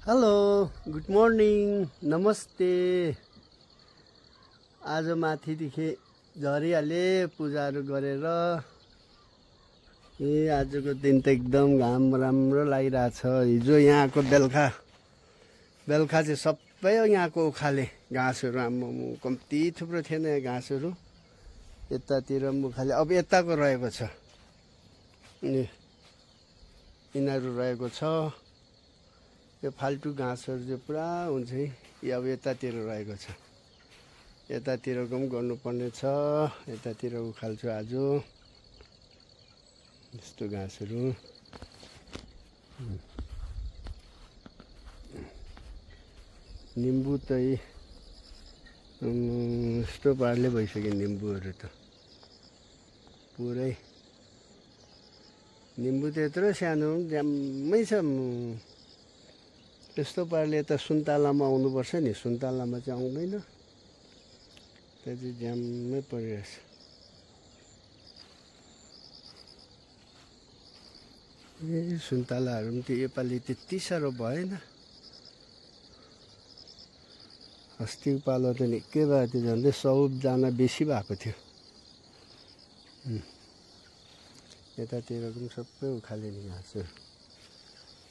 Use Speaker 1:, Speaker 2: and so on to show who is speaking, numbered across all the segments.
Speaker 1: Hello good morning नमस्ते। आज माथिदेखि झरिहाले पूजाहरू गरेर आजको दिन त एकदम घाम राम्रो लागिरहेछ। हिजो यहाँको बेलुका चाहिँ सबै यहाँको उखाले घाँसहरू आम्मामा कम्ती थुप्रो थिएन घाँसहरू। यतातिर पनि उखाले अब यताको रहेको छ, यिनीहरू रहेको छ। यो फाल्टु घाँसहरू चाहिँ पुरा हुन्छ है, यो अब यतातिर रहेको छ। यतातिरको पनि गर्नुपर्ने छ, यतातिर उखाल्छु आज यस्तो घाँसहरू। निम्बु चाहिँ यस्तो पाराले भइसक्यो निम्बुहरू त पुरै। निम्बु त यत्रो सानो ज्याम्मै छ। यस्तो पाराले त सुन्तलामा आउनुपर्छ नि, सुन्तलामा चाहिँ आउँदैन, त्यो चाहिँ ज्याम्मै परिरहेछ। सुन्तलाहरू पनि त्यो योपालि त्यति साह्रो भएन। अस्तिको पालो त निकै भएको थियो, झन्डै 100जना बेसी भएको थियो। यतातिरको पनि सबै उखाले नि घाँसहरू।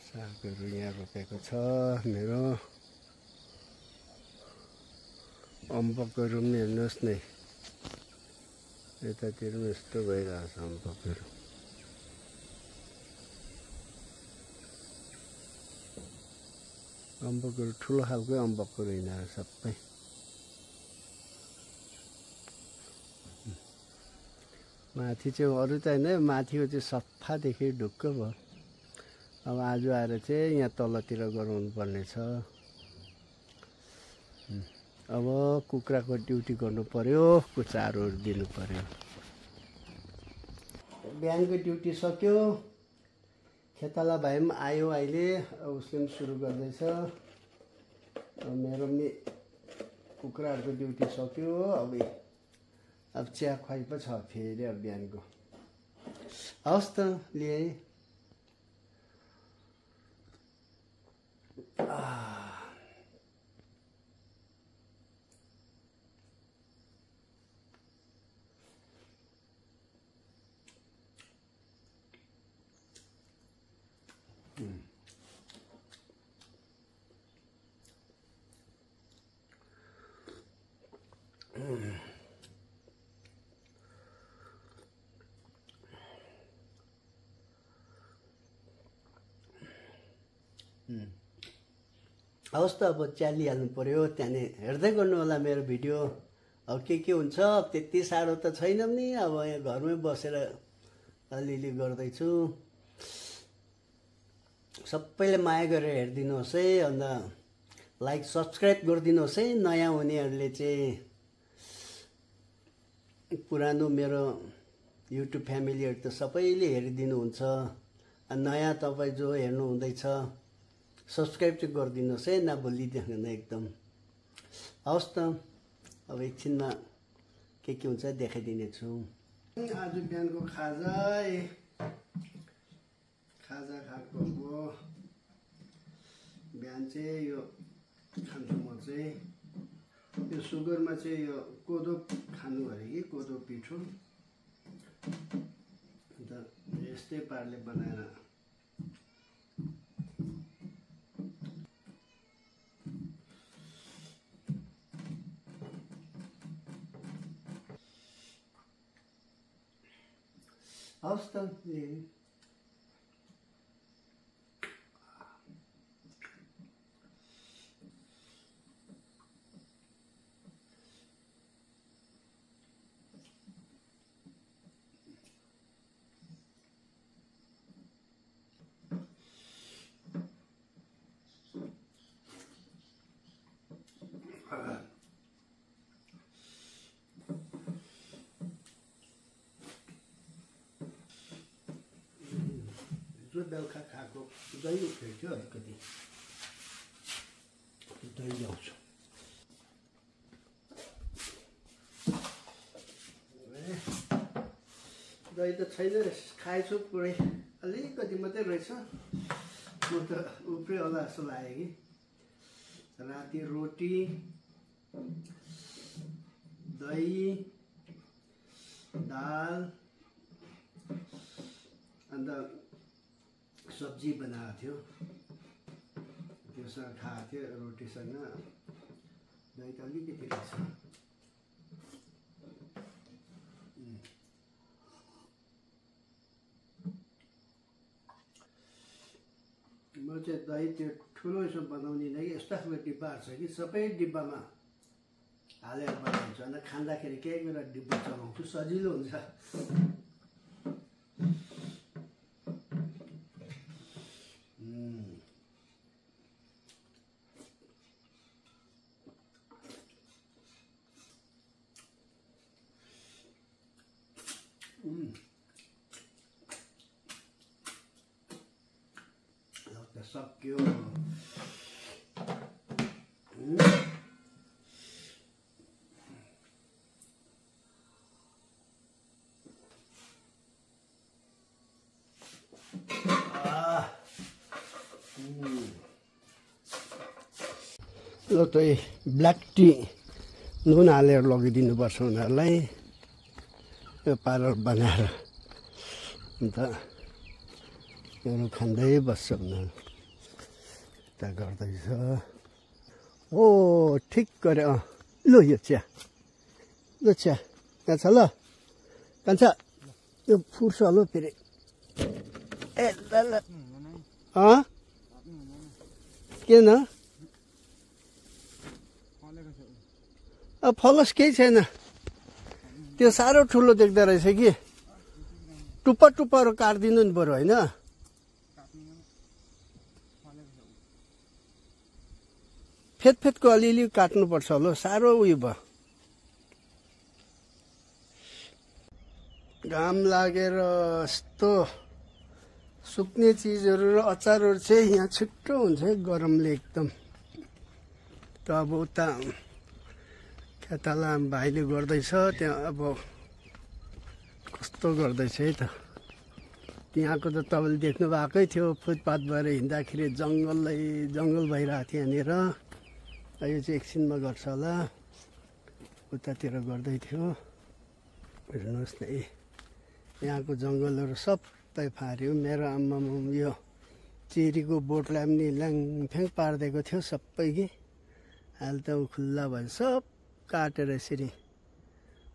Speaker 1: सागहरू यहाँ रोपेको छ मेरो। अम्बकहरू पनि हेर्नुहोस् न, यतातिर पनि यस्तो भइरहेछ अम्बकहरू। अम्बकहरू ठुलो खालको अम्बकहरू यिनीहरू सबै। माथि चाहिँ अरू त होइन, माथिको चाहिँ सफा देख्यो, ढुक्क भयो। अब आज आएर चाहिँ यहाँ तलतिर गराउनु पर्ने छ। अब कुखुराको ड्युटी गर्नु पर्यो, चारोहरू दिनु पर्यो। बिहानको ड्युटी सक्यो। खेताला भाइ पनि आयो अहिले, उसले पनि सुरु गर्दैछ। मेरो पनि कुखुराहरूको ड्युटी सक्यो। अब चिया खुवाइ पो छ फेरि अब बिहानको। हवस् त ल्याएँ। हवस् त अब च्यालिहाल्नु पर्यो। त्यहाँदेखि हेर्दै गर्नु होला मेरो भिडियो। अब के हुन्छ, त्यति साह्रो त छैन नि। अब यहाँ घरमै बसेर अलिअलि गर्दैछु। सबैले माया गरेर हेरिदिनुहोस् है। अन्त लाइक सब्सक्राइब गरिदिनुहोस् है। नयाँ हुनेहरूले चाहिँ पुरानो मेरो युट्युब फ्यामिलीहरू त सबैले हेरिदिनुहुन्छ। नयाँ तपाईँ जो हेर्नु हुँदैछ सब्सक्राइब चाहिँ गरिदिनुहोस् है, नभुलिदिनु एकदम। हवस् त अब एकछिनमा के हुन्छ देखाइदिने छु। आज बिहानको खाजा खाएको हो। बिहान चाहिँ यो खान्छु म चाहिँ। यो सुगरमा चाहिँ यो कोदो खानु अरे कि, कोदो पिठो। अन्त यस्तै पाराले बनाएर हवस् त। बेलुका खाएको दही उठ्यो थियो, अलिकति दही ल्याउँछु। दही त छैन, खाएछु पुरै, अलिकति मात्रै रहेछ। म त उब्रियो होला जस्तो लाग्यो कि। राति रोटी, दही, दाल अन्त सब्जी बनाएको थियो, त्योसँग खाएको थियो। रोटीसँग दही त अलिकति रहेछ। म चाहिँ दही त्यो ठुलो यसो बनाउँदिनँ कि, यस्तो खालको डिब्बाहरू छ कि सबै डिब्बामा हालेर बनाउँछु। अन्त खाँदाखेरि केही बेला डिब्बा चलाउँछु, सजिलो हुन्छ। सक्यो। ल त ब्ल्याक टी नुन हालेर लगिदिनुपर्छ उनीहरूलाई, यो पार्लर बनाएर। अन्त उनीहरू खाँदै बस्छ उनीहरू। यता गर्दैछ। ओ ठिक गरे। ल यो चिया, ल चिया यहाँ छ। ल कान्छ यो फुर्छ ल फेरि। ए ल ल किन फलस केही छैन। त्यो साह्रो ठुलो देख्दो रहेछ कि। टुप्पा टुप्पाहरू काटिदिनु नि बरु, होइन? फेदको अलिअलि काट्नुपर्छ होला, साह्रो उयो भयो। घाम लागेर यस्तो सुक्ने चिजहरू र अचारहरू चाहिँ यहाँ छिट्टो हुन्छ है गरमले एकदम। त अब उता खेताला भाइले गर्दैछ, त्यहाँ अब कस्तो गर्दैछ है त। त्यहाँको त तपाईँले देख्नु भएकै थियो, फुटपाथ भएर हिँड्दाखेरि जङ्गल भइरहेको थियो यहाँनिर। यो चाहिँ एकछिनमा गर्छ होला, उतातिर गर्दै थियो। हेर्नुहोस् न, यहाँको जङ्गलहरू सबै फार्यो। मेरो आमामा यो चेरीको बोटलाई पनि ल्याङफ्याङ पारिदिएको थियो सबै कि। अहिले त खुल्ला भयो, सब काटेर यसरी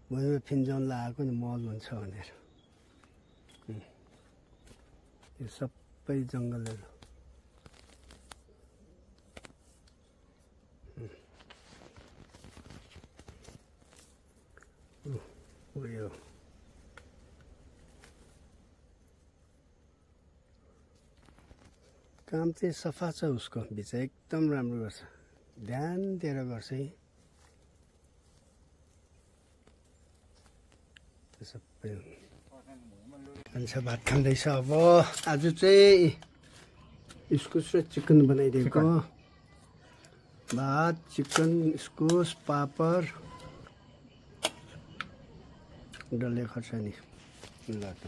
Speaker 1: भुइँमा फिन्जाउन लगाएको नि मल हुन्छ भनेर। यो सबै जङ्गलहरू उयो काम चाहिँ सफा छ उसको, बिचा एकदम राम्रो गर्छ, ध्यान दिएर गर्छ है। सबै खान्छ, भात खाँदैछ। अब आज चाहिँ इस्कुस र चिकन बनाइदिएको। भात, चिकन, इस्कुस, पापड, डल्ले खोर्सानी। ल त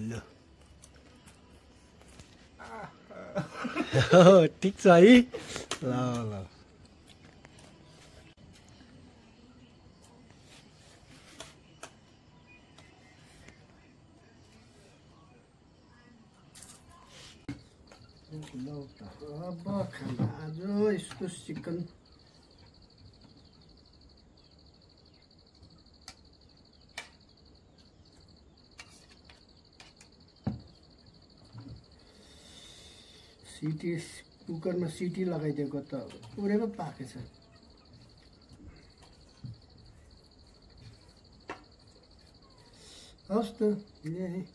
Speaker 1: ल ठिक छ है। ल ल अब खाना आज इस्कुस चिकन। सिटी कुकरमा सिटी लगाइदिएको त पुरै पो पाकेछ। हस् त ल्याएँ।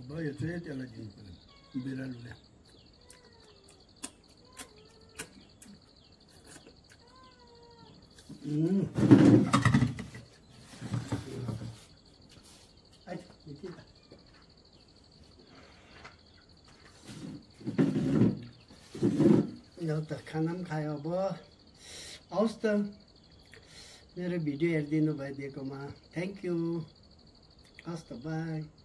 Speaker 2: भयो चाहिँ त्यसलाई दिनु पर्यो बिरालोले
Speaker 1: ल त खाना पनि खायो अब हवस् त मेरो भिडियो हेरिदिनु भइदिएकोमा थ्याङ्क यू हस् त बाई